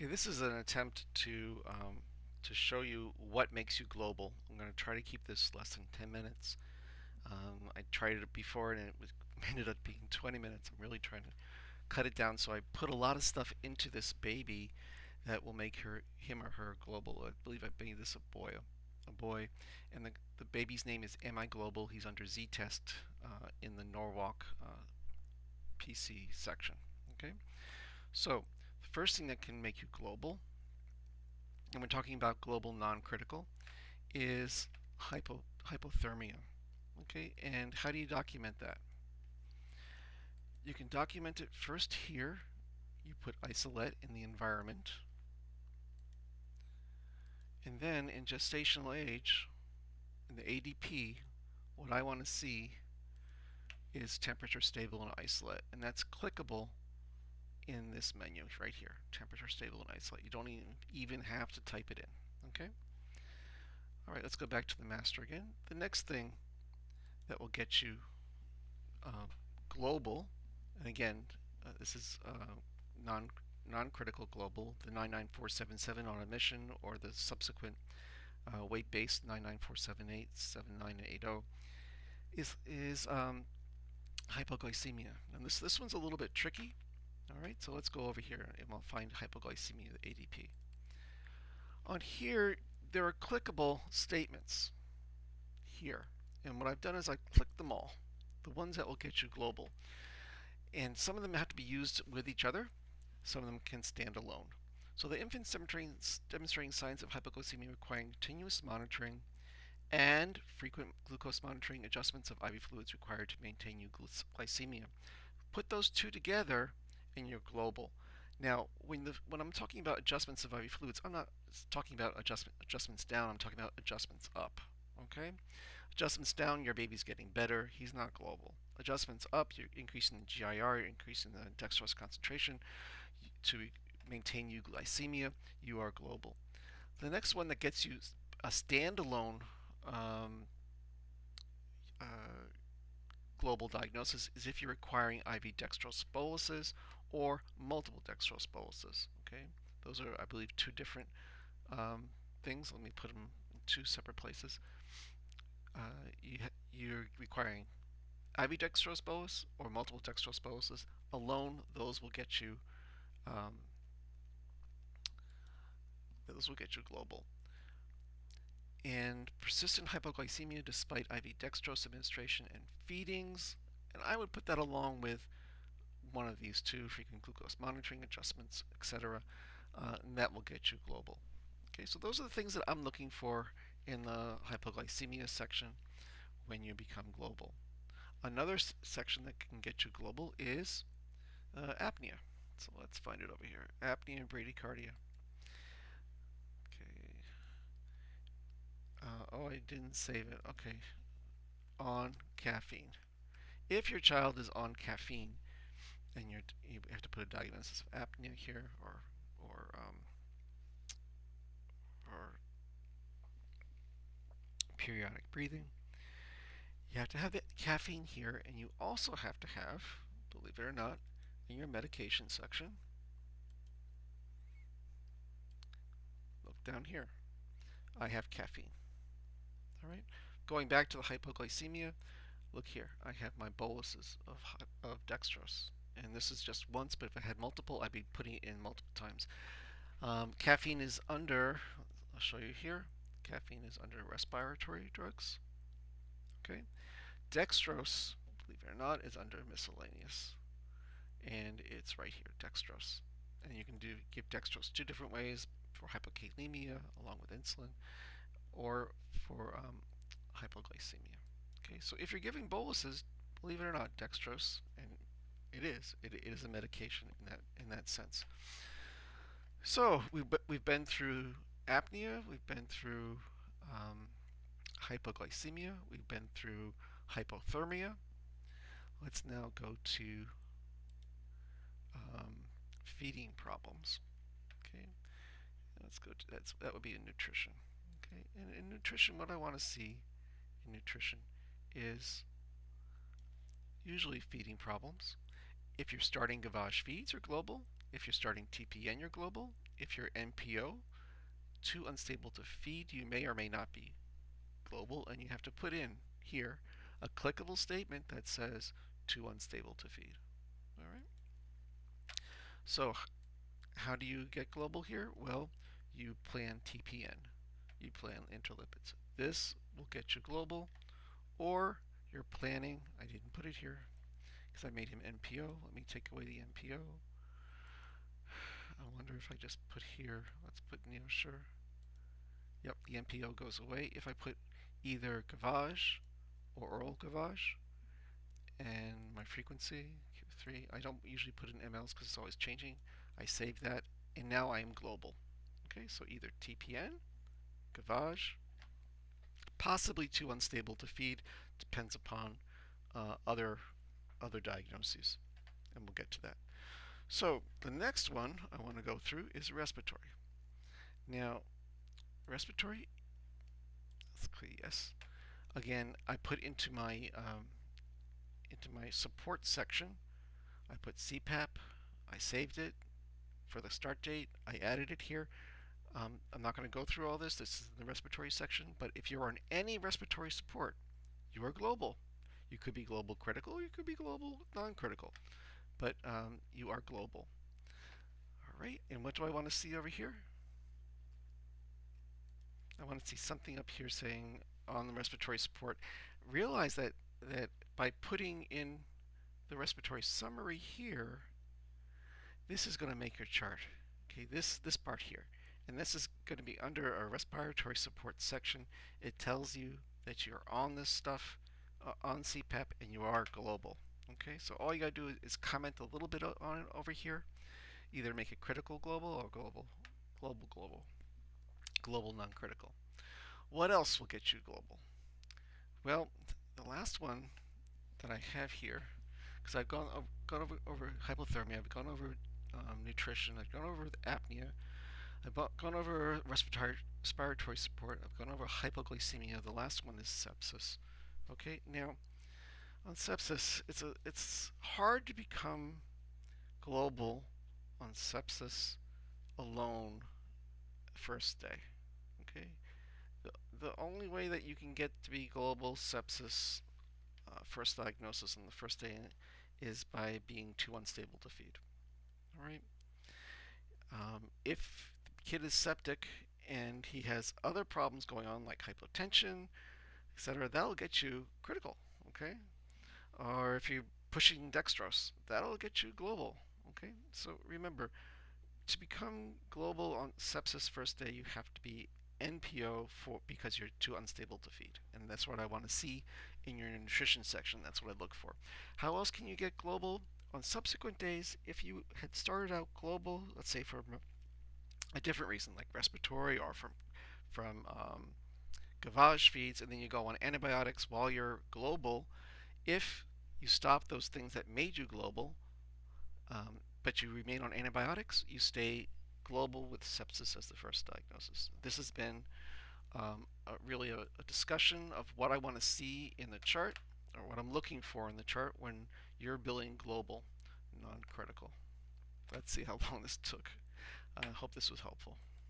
Okay, this is an attempt to show you what makes you global. I'm going to try to keep this less than 10 minutes. I tried it before and it was, ended up being 20 minutes. I'm really trying to cut it down. So I put a lot of stuff into this baby that will make him or her global. I believe I made this a boy, and the baby's name is Am I Global? He's under Z-Test in the Norwalk PC section. Okay, so the first thing that can make you global, and we're talking about global non-critical, is hypothermia. Okay, and how do you document that? You can document it first here. You put isolate in the environment, and then in gestational age, in the ADP, what I want to see is temperature stable and isolate, and that's clickable in this menu right here, temperature stable and isolate. You don't even have to type it in. Okay. All right, let's go back to the master again. The next thing that will get you uh, global, and again, this is non-critical global, the 99477 on emission, or the subsequent weight-based 99478, 7980, is hypoglycemia. And this one's a little bit tricky. All right, so let's go over here and we'll find hypoglycemia, the ADP. On here, there are clickable statements here. And what I've done is I clicked them all, the ones that will get you global. And some of them have to be used with each other. Some of them can stand alone. So the infants demonstrating signs of hypoglycemia requiring continuous monitoring and frequent glucose monitoring, adjustments of IV fluids required to maintain euglycemia. Put those two together and you're global. Now, when I'm talking about adjustments of IV fluids, I'm not talking about adjustments down, I'm talking about adjustments up. Okay? Adjustments down, your baby's getting better, he's not global. Adjustments up, you're increasing the GIR, you're increasing the dextrose concentration to maintain euglycemia, you are global. The next one that gets you a standalone um, uh, global diagnosis is if you're requiring IV dextrose boluses or multiple dextrose boluses. Okay, those are, I believe, two different things. Let me put them in two separate places. You're requiring IV dextrose bolus or multiple dextrose boluses. Alone, um, those will get you global. And persistent hypoglycemia despite IV dextrose administration and feedings. And I would put that along with one of these two, frequent glucose monitoring adjustments, etc. And that will get you global. Okay, so those are the things that I'm looking for in the hypoglycemia section when you become global. Another section that can get you global is apnea. So let's find it over here. Apnea and bradycardia. Okay. Oh, I didn't save it. Okay. On caffeine. If your child is on caffeine, and you have to put a diagnosis of apnea here, or periodic breathing. You have to have the caffeine here, and you also have to have, believe it or not, in your medication section, look down here, I have caffeine. All right. Going back to the hypoglycemia, look here, I have my boluses of dextrose. And this is just once, but if I had multiple, I'd be putting it in multiple times. Caffeine is under, I'll show you here, caffeine is under respiratory drugs. Okay. Dextrose, believe it or not, is under miscellaneous. And it's right here, dextrose. And you can give dextrose two different ways, for hypokalemia along with insulin, or for hypoglycemia. Okay, so if you're giving boluses, believe it or not, dextrose, and it is a medication in that sense. So we've been through apnea, we've been through um, hypoglycemia, we've been through hypothermia. Let's now go to feeding problems. Okay, let's go to that would be in nutrition. Okay, and in nutrition, what I want to see in nutrition is usually feeding problems. If you're starting gavage feeds or global, If you're starting TPN, you're global. If you're NPO, too unstable to feed, you may or may not be global, and you have to put in here a clickable statement that says too unstable to feed. All right. So how do you get global here? Well, you plan TPN. You plan interlipids. This will get you global, or you're planning, I didn't put it here because I made him NPO. Let me take away the NPO. I wonder if I just put here, let's put neosure. Yep, the NPO goes away. If I put either gavage or oral gavage, and my frequency, Q3, I don't usually put in mLs because it's always changing. I save that, and now I am global. Okay, so either TPN, gavage, possibly too unstable to feed, depends upon other diagnoses, and we'll get to that. So the next one I want to go through is respiratory. Now, respiratory, let's click yes. Again, I put into my support section, I put CPAP, I saved it for the start date, I added it here. I'm not going to go through all this. This is the respiratory section, but if you're on any respiratory support, you are global. You could be global critical, you could be global non-critical, but you are global. All right, and what do I want to see over here? I want to see something up here saying on the respiratory support. Realize that by putting in the respiratory summary here, this is going to make your chart. Okay, this part here. And this is going to be under a respiratory support section. It tells you that you're on this stuff, on CPAP, and you are global. Okay, so all you got to do is comment a little bit on it over here. Either make it critical global or global non-critical. What else will get you global? Well, the last one that I have here, because I've gone over hypothermia, I've gone over nutrition, I've gone over apnea, I've gone over respiratory support, I've gone over hypoglycemia. The last one is sepsis. Okay, now on sepsis, it's hard to become global on sepsis alone first day. Okay, the only way that you can get to be global sepsis first diagnosis on the first day is by being too unstable to feed. All right. If the kid is septic and he has other problems going on like hypotension, etc., that'll get you critical. Okay. Or if you're pushing dextrose, that'll get you global. Okay. So remember, to become global on sepsis first day, you have to be NPO because you're too unstable to feed, and that's what I want to see in your nutrition section. That's what I look for. How else can you get global on subsequent days? If you had started out global, let's say for a different reason, like respiratory or from gavage feeds, and then you go on antibiotics while you're global, if you stop those things that made you global, but you remain on antibiotics, you stay global with sepsis as the first diagnosis. This has been really a discussion of what I want to see in the chart, or what I'm looking for in the chart when you're billing global, non-critical. Let's see how long this took. I hope this was helpful.